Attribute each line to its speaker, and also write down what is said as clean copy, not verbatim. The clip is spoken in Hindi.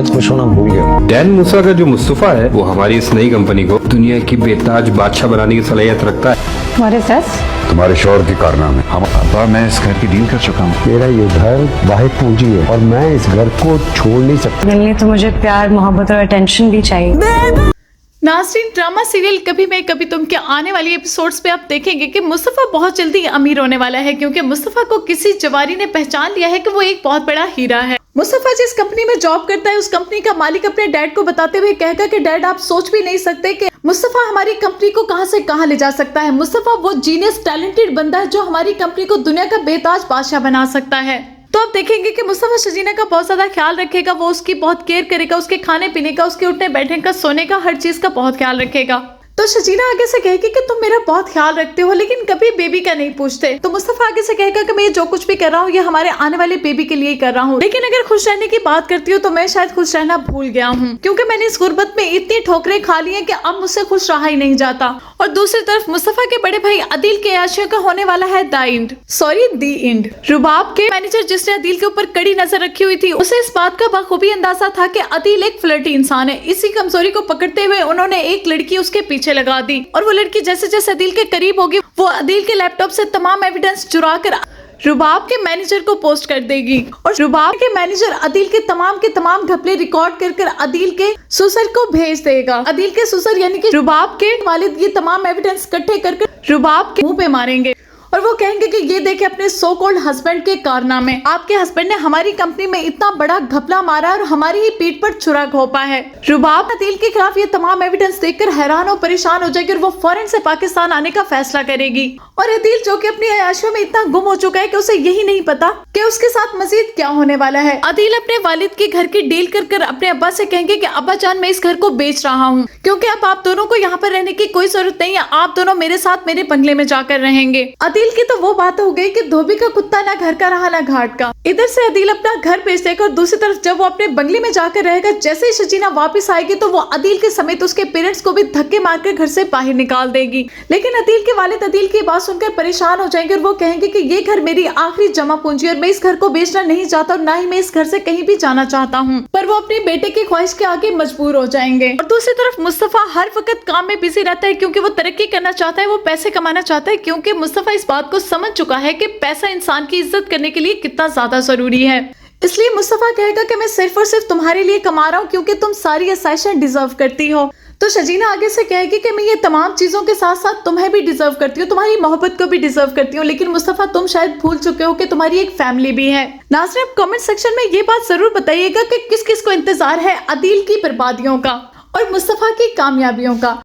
Speaker 1: शायद खुश होना भूल गया।
Speaker 2: डैन मूसा का जो मुस्तफा है वो हमारी इस नई कंपनी को दुनिया की बेताज बादशाह बनाने की सलाहियत रखता है।
Speaker 3: तुम्हारे शौहर के कारनामे। हम अब्बा, मैं इस घर की डील कर चुका हूँ।
Speaker 1: मेरा ये घर वाहिद पूंजी है और मैं इस घर को छोड़ नहीं सकता।
Speaker 4: मिलने तो मुझे प्यार, मोहब्बत और अटेंशन भी चाहिए।
Speaker 5: नाज़रीन, ड्रामा सीरियल कभी मैं कभी तुम के आने वाली एपिसोड्स पे आप देखेंगे कि मुस्तफा बहुत जल्दी अमीर होने वाला है, क्योंकि मुस्तफा को किसी जवारी ने पहचान लिया है कि वो एक बहुत बड़ा हीरा है। मुस्तफा जिस कंपनी में जॉब करता है उस कंपनी का मालिक अपने डैड को बताते हुए कहेगा कि डैड, आप सोच भी नहीं सकते कि मुस्तफा हमारी कंपनी को कहां से कहां ले जा सकता है। मुस्तफा वो जीनियस टैलेंटेड बंदा है जो हमारी कंपनी को दुनिया का बेताज बादशाह बना सकता है। तो आप देखेंगे कि मुस्तफा शजीना का बहुत ज्यादा ख्याल रखेगा, वो उसकी बहुत केयर करेगा, उसके खाने पीने का, उसके उठने बैठने का, सोने का, हर चीज का बहुत ख्याल रखेगा। तो शजीना आगे से कहेगी कि तुम मेरा बहुत ख्याल रखते हो लेकिन कभी बेबी का नहीं पूछते। तो मुस्तफा आगे से कहेगा कि मैं जो कुछ भी कर रहा हूँ ये हमारे आने वाले बेबी के लिए ही कर रहा हूँ, लेकिन अगर खुश रहने की बात करती हूँ तो मैं शायद खुश रहना भूल गया हूँ, क्योंकि मैंने इस गुर्बत में इतनी ठोकरें खा ली है कि अब मुझसे खुश रहा ही नहीं जाता। और दूसरी तरफ मुस्तफा के बड़े भाई अदील के आशियों का होने वाला है दी एंड। रुबाब के मैनेजर जिसने अदील के ऊपर कड़ी नजर रखी हुई थी, उसे इस बात का बखूबी अंदाजा था कि अदील एक फ्लर्टी इंसान है। इसी कमजोरी को पकड़ते हुए उन्होंने एक लड़की उसके पीछे लगा दी और वो लड़की जैसे जैसे अदील के करीब होगी वो अदील के लैपटॉप से तमाम एविडेंस चुरा कर रुबाब के मैनेजर को पोस्ट कर देगी और रुबाब के मैनेजर अदील के तमाम घपले रिकॉर्ड कर अदील के ससुर को भेज देगा। अदील के ससुर यानी कि रुबाब के वालिद ये तमाम एविडेंस इकट्ठे कर रुबाब के मुंह पे मारेंगे और वो कहेंगे कि ये देखे अपने सो कॉल्ड हस्बैंड के कारनामे। आपके हस्बैंड ने हमारी कंपनी में इतना बड़ा घपला मारा और हमारी ही पीठ पर छुरा घोंपा है। रुबाब अदील के खिलाफ ये तमाम एविडेंस देखकर हैरान और परेशान हो जाएगी और वो फौरन से पाकिस्तान आने का फैसला करेगी। और अदील जो कि अपनी अयाशियों में इतना गुम हो चुका है कि उसे यही नहीं पता कि उसके साथ मजीद क्या होने वाला है। अदील अपने वालिद के घर की डील कर अपने अब्बा से कहेंगे कि अब्बा जान, मैं इस घर को बेच रहा हूँ क्योंकि अब आप दोनों को यहाँ पर रहने की कोई जरूरत नहीं है, आप दोनों मेरे साथ मेरे बंगले में जाकर रहेंगे। अदील की तो वो बात हो गई कि धोबी का कुत्ता ना घर का रहा ना घाट का। इधर से अदील अपना घर बेच देगा और दूसरी तरफ जब वो अपने बंगले में जाकर रहेगा, जैसे ही शजीना वापस आएगी तो वो अदील के समेत उसके पेरेंट्स को भी धक्के मारकर घर से बाहर निकाल देगी। लेकिन अदील के वालिद अदील की बात सुनकर परेशान हो जाएंगे और वो कहेंगे कि ये घर मेरी आखिरी जमा पूंजी और मैं इस घर को बेचना नहीं चाहता और ना ही मैं इस घर से कहीं भी जाना चाहता हूँ। पर वो अपने बेटे की ख्वाहिश के आगे मजबूर हो जाएंगे। और दूसरी तरफ मुस्तफा हर वक्त काम में बिजी रहता है क्योंकि वो तरक्की करना चाहता है, वो पैसे कमाना चाहता है, क्योंकि मुस्तफा इस बात को समझ चुका है कि पैसा इंसान की इज्जत करने के लिए कितना ज्यादा जरूरी है। इसलिए मुस्तफा कहेगा कि मैं सिर्फ और सिर्फ तुम्हारे लिए कमा रहा हूँ क्योंकि तुम सारी आसाइशें डिजर्व करती हो। तो शजीना आगे से कहेगी कि मैं ये तमाम चीजों के साथ साथ तुम्हें भी डिजर्व करती हूँ, तुम्हारी मोहब्बत को भी डिजर्व करती हूँ, लेकिन मुस्तफा तुम शायद भूल चुके हो कि तुम्हारी एक फैमिली भी है। नाज़रीन, आप कमेंट सेक्शन में ये बात जरूर बताइएगा कि किस किस को इंतजार है अदील की बर्बादियों का और मुस्तफा की कामयाबियों का।